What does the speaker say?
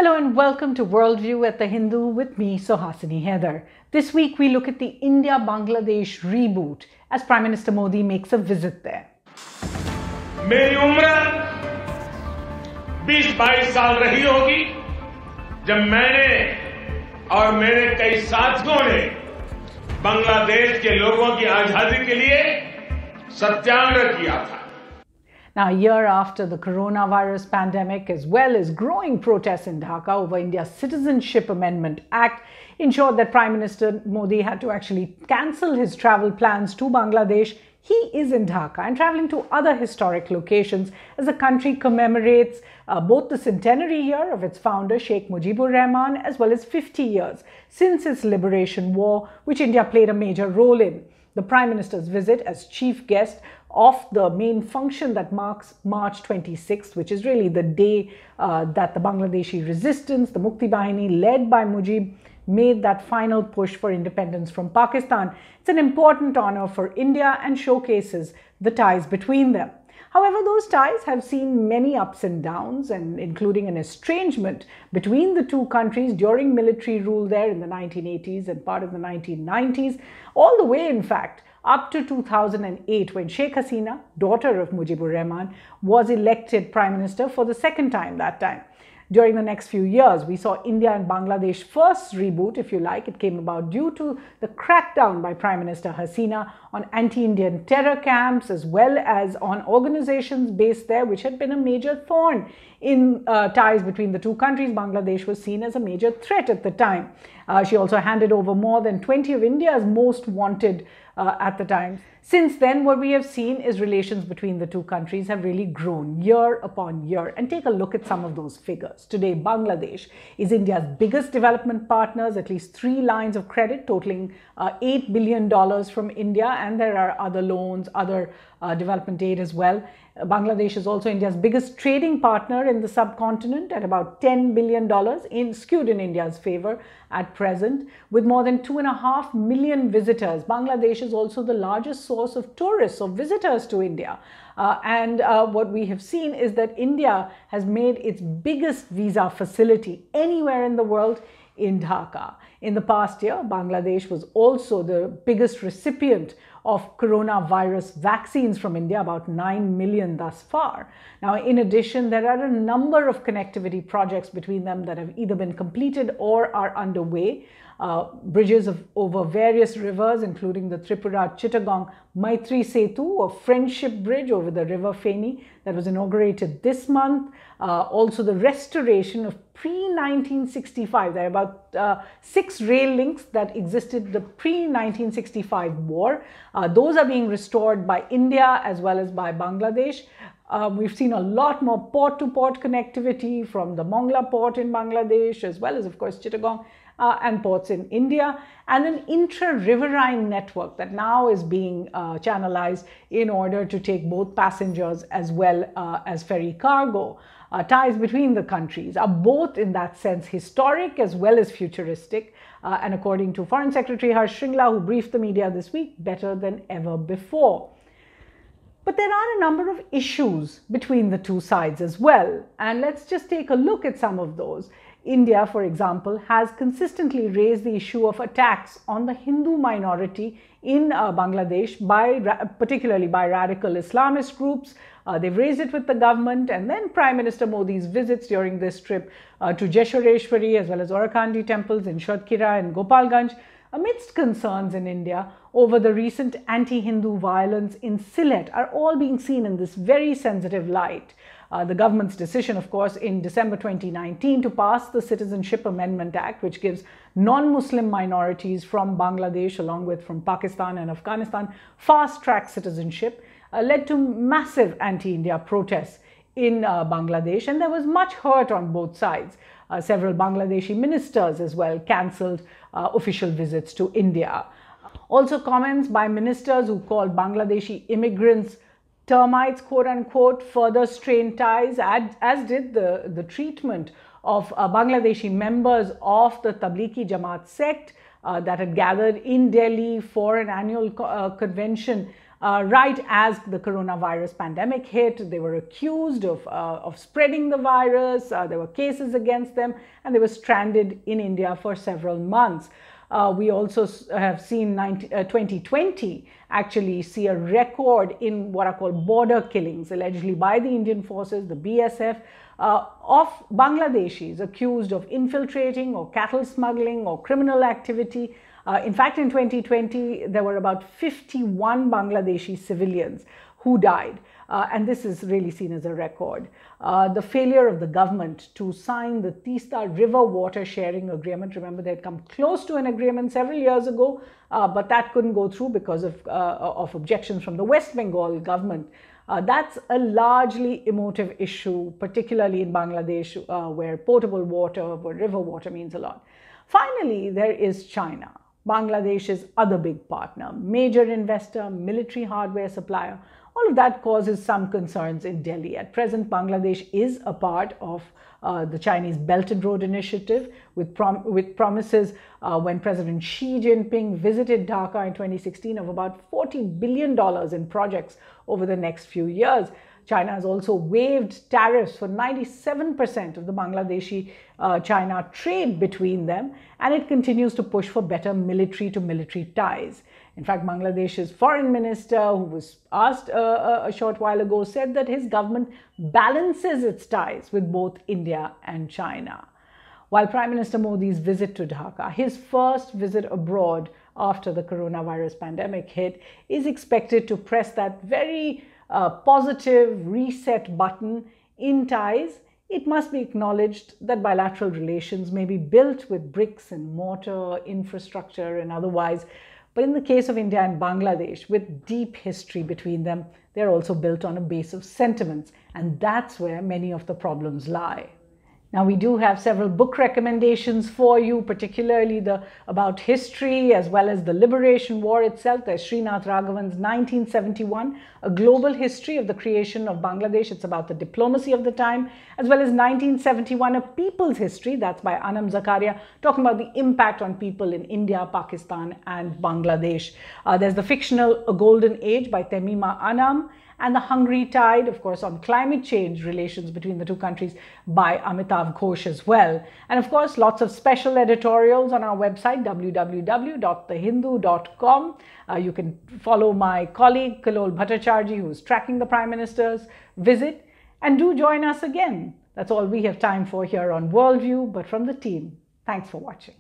Hello and welcome to Worldview at the Hindu with me, Suhasini Haidar. This week we look at the India-Bangladesh reboot as Prime Minister Modi makes a visit there. मेरी उम्र 20-22 साल रही होगी जब मैंने और मेरे कई साथियों ने बांग्लादेश के लोगों की आजादी के लिए सत्याग्रह किया था. Now, a year after the coronavirus pandemic, as well as growing protests in Dhaka over India's Citizenship Amendment Act, ensured that Prime Minister Modi had to actually cancel his travel plans to Bangladesh. He is in Dhaka and traveling to other historic locations as the country commemorates both the centenary year of its founder, Sheikh Mujibur Rahman, as well as 50 years since its liberation war, which India played a major role in. The Prime Minister's visit as chief guest of the main function that marks March 26th, which is really the day that the Bangladeshi resistance, the Mukti Bahini, led by Mujib, made that final push for independence from Pakistan. It's an important honor for India and showcases the ties between them. However, those ties have seen many ups and downs, and including an estrangement between the two countries during military rule there in the 1980s and part of the 1990s, all the way, in fact, up to 2008, when Sheikh Hasina, daughter of Mujibur Rahman, was elected Prime Minister for the second time that time. During the next few years, we saw India and Bangladesh first reboot, if you like. It came about due to the crackdown by Prime Minister Hasina on anti-Indian terror camps, as well as on organizations based there, which had been a major thorn in ties between the two countries. Bangladesh was seen as a major threat at the time. She also handed over more than 20 of India's most wanted at the time. Since then, what we have seen is relations between the two countries have really grown year upon year. And take a look at some of those figures. Today, Bangladesh is India's biggest development partners, at least 3 lines of credit totaling $8 billion from India. And there are other loans, other development aid as well. Bangladesh is also India's biggest trading partner in the subcontinent at about $10 billion, skewed in India's favor at present. With more than 2.5 million visitors, Bangladesh is also the largest source of tourists or visitors to India. What we have seen is that India has made its biggest visa facility anywhere in the world in Dhaka. In the past year, Bangladesh was also the biggest recipient of coronavirus vaccines from India, about 9 million thus far. Now, in addition, there are a number of connectivity projects between them that have either been completed or are underway. Bridges over various rivers, including the Tripura-Chittagong Maitri Setu, a friendship bridge over the River Feni that was inaugurated this month. Also the restoration of pre-1965. There are about 6 rail links that existed the pre-1965 war. Those are being restored by India as well as by Bangladesh. We've seen a lot more port-to-port connectivity from the Mongla port in Bangladesh, as well as, of course, Chittagong and ports in India, and an intra-riverine network that now is being channelized in order to take both passengers as well as ferry cargo. Ties between the countries are both, in that sense, historic as well as futuristic. And according to Foreign Secretary Harsh Shringla, who briefed the media this week, better than ever before. But there are a number of issues between the two sides as well. And let's just take a look at some of those. India, for example, has consistently raised the issue of attacks on the Hindu minority in Bangladesh, particularly by radical Islamist groups. They've raised it with the government, and then Prime Minister Modi's visits during this trip to Jeshwareshwari as well as Orakhandi temples in Shodkhira and Gopalganj, amidst concerns in India over the recent anti-Hindu violence in Sylhet, are all being seen in this very sensitive light. The government's decision, of course, in December 2019 to pass the Citizenship Amendment Act, which gives non-Muslim minorities from Bangladesh, along with from Pakistan and Afghanistan, fast-track citizenship, led to massive anti-India protests in Bangladesh, and there was much hurt on both sides. Several Bangladeshi ministers as well cancelled official visits to India. Also, comments by ministers who called Bangladeshi immigrants termites, quote-unquote, further strained ties, as did the treatment of Bangladeshi members of the Tablighi Jamaat sect that had gathered in Delhi for an annual convention Right as the coronavirus pandemic hit, they were accused of spreading the virus. There were cases against them, and they were stranded in India for several months. We also have seen 2020 actually see a record in what are called border killings, allegedly by the Indian forces, the BSF, of Bangladeshis accused of infiltrating or cattle smuggling or criminal activity. In fact, in 2020, there were about 51 Bangladeshi civilians who died. And this is really seen as a record. The failure of the government to sign the Teesta River Water Sharing Agreement. Remember, they had come close to an agreement several years ago, but that couldn't go through because of objections from the West Bengal government. That's a largely emotive issue, particularly in Bangladesh, where potable water, where river water means a lot. Finally, there is China, Bangladesh's other big partner, major investor, military hardware supplier. All of that causes some concerns in Delhi. At present, Bangladesh is a part of the Chinese Belt and Road Initiative, with promises when President Xi Jinping visited Dhaka in 2016 of about $40 billion in projects over the next few years. China has also waived tariffs for 97% of the Bangladeshi-China trade between them, and it continues to push for better military-to-military ties. In fact, Bangladesh's foreign minister, who was asked a short while ago, said that his government balances its ties with both India and China. While Prime Minister Modi's visit to Dhaka, his first visit abroad after the coronavirus pandemic hit, is expected to press that very positive reset button in ties. It must be acknowledged that bilateral relations may be built with bricks and mortar, infrastructure and otherwise. But in the case of India and Bangladesh, with deep history between them, they're also built on a base of sentiments. And that's where many of the problems lie. Now, we do have several book recommendations for you, particularly about history as well as the liberation war itself. There's Srinath Raghavan's 1971, A Global History of the Creation of Bangladesh. It's about the diplomacy of the time, as well as 1971, A People's History. That's by Anam Zakaria, talking about the impact on people in India, Pakistan, and Bangladesh. There's the fictional A Golden Age by Temima Anam, and The Hungry Tide, of course, on climate change relations between the two countries by Amitav Ghosh as well. And of course, lots of special editorials on our website, www.thehindu.com. You can follow my colleague, Kalol Bhattacharjee, who's tracking the Prime Minister's visit. And do join us again. That's all we have time for here on Worldview, but from the team, thanks for watching.